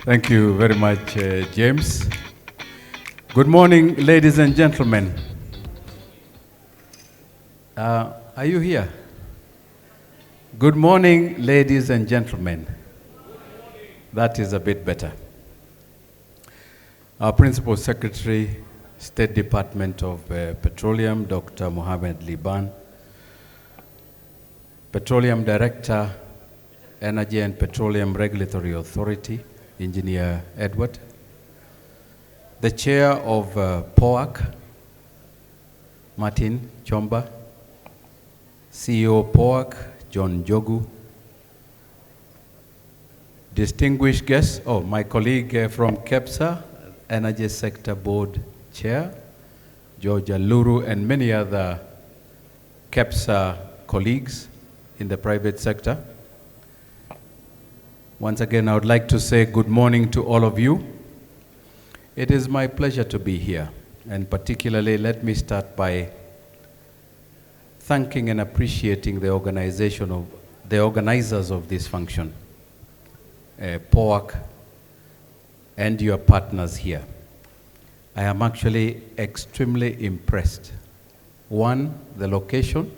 Thank you very much, James. Good morning, ladies and gentlemen. Are you here? Good morning, ladies and gentlemen. That is a bit better. Our Principal Secretary, State Department of Petroleum, Dr. Mohammed Liban, Petroleum Director, Energy and Petroleum Regulatory Authority, Engineer Edward, the Chair of POAC, Martin Chomba, CEO POAC, John Jogu, distinguished guests, my colleague from KEPSA, Energy Sector Board Chair, George Aluru, and many other KEPSA colleagues in the private sector. Once again, I would like to say good morning to all of you. It is my pleasure to be here, and particularly let me start by thanking and appreciating the organizers of this function, POAC, and your partners here. I am actually extremely impressed. One, the location.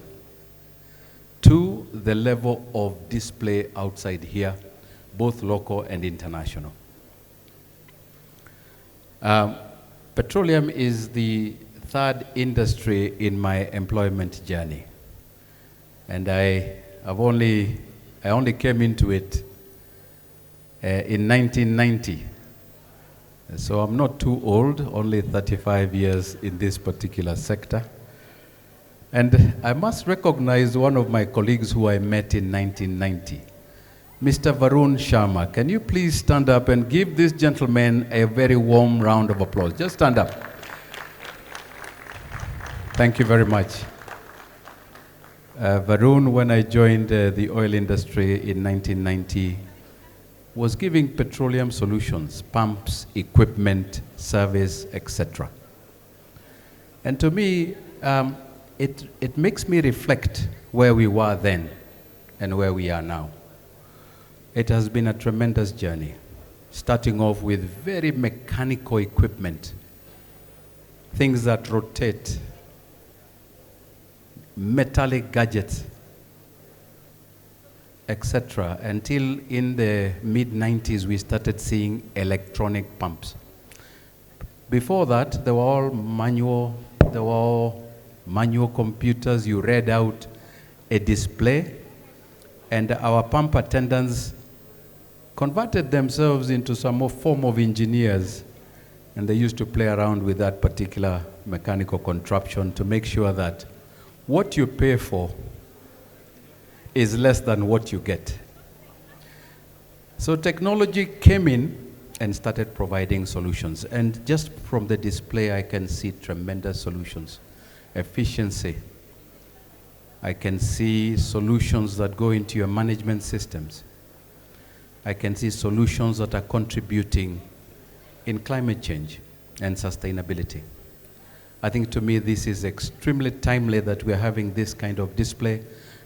Two, the level of display outside here, both local and international. Petroleum is the third industry in my employment journey. And I only came into it in 1990. So I'm not too old, only 35 years in this particular sector. And I must recognize one of my colleagues who I met in 1990. Mr. Varun Sharma, can you please stand up and give this gentleman a very warm round of applause? Just stand up. Thank you very much. Varun, when I joined the oil industry in 1990, was giving petroleum solutions, pumps, equipment, service, etc. And to me, it makes me reflect where we were then and where we are now. It has been a tremendous journey, starting off with very mechanical equipment, things that rotate, metallic gadgets, etc. Until in the mid-90s, we started seeing electronic pumps. Before that, they were all manual computers. You read out a display, and our pump attendants converted themselves into some form of engineers, and they used to play around with that particular mechanical contraption to make sure that what you pay for is less than what you get. So technology came in and started providing solutions, and just from the display I can see tremendous solutions. Efficiency. I can see solutions that go into your management systems. I can see solutions that are contributing in climate change and sustainability. I think to me this is extremely timely that we're having this kind of display.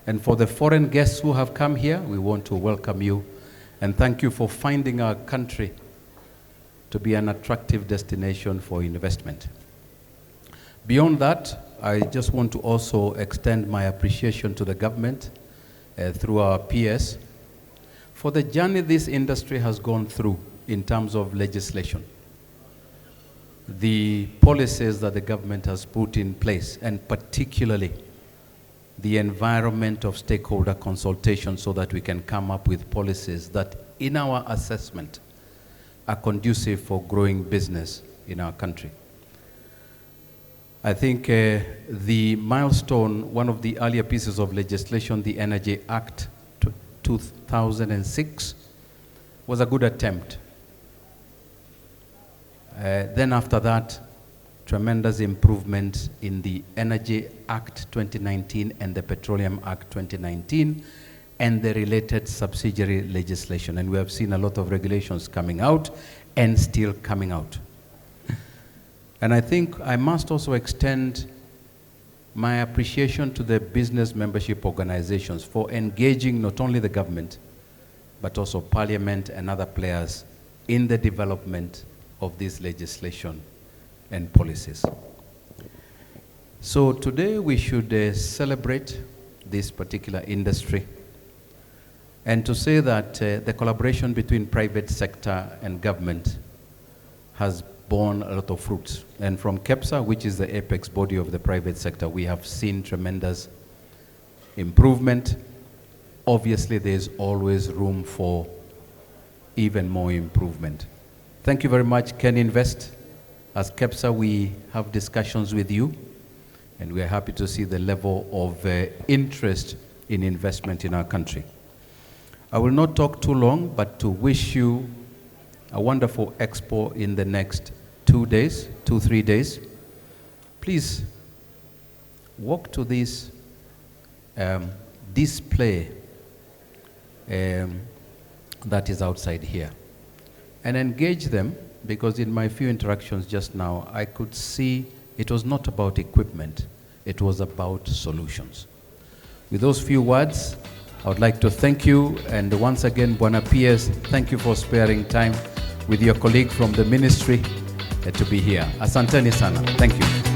And for the foreign guests who have come here, we want to welcome you and thank you for finding our country to be an attractive destination for investment. Beyond that, I just want to also extend my appreciation to the government through our PS for the journey this industry has gone through in terms of legislation. The policies that the government has put in place, and particularly the environment of stakeholder consultation, so that we can come up with policies that, in our assessment, are conducive for growing business in our country. I think the milestone, one of the earlier pieces of legislation, the Energy Act 2006, was a good attempt. Then after that, tremendous improvement in the Energy Act 2019 and the Petroleum Act 2019 and the related subsidiary legislation. And we have seen a lot of regulations coming out and still coming out. And I think I must also extend my appreciation to the business membership organizations for engaging not only the government, but also Parliament and other players in the development of this legislation and policies. So today we should celebrate this particular industry and to say that the collaboration between private sector and government has borne a lot of fruits. And from KEPSA, which is the apex body of the private sector, we have seen tremendous improvement. Obviously, there's always room for even more improvement. Thank you very much, Ken Invest. As KEPSA, we have discussions with you, and we are happy to see the level of interest in investment in our country. I will not talk too long, but to wish you a wonderful Expo in the next 2 days, 3 days. Please walk to this display that is outside here and engage them, because in my few interactions just now, I could see it was not about equipment, it was about solutions. With those few words, I would like to thank you, and once again, Bwana PS, thank you for sparing time with your colleague from the ministry to be here. Asanteni sana. Thank you.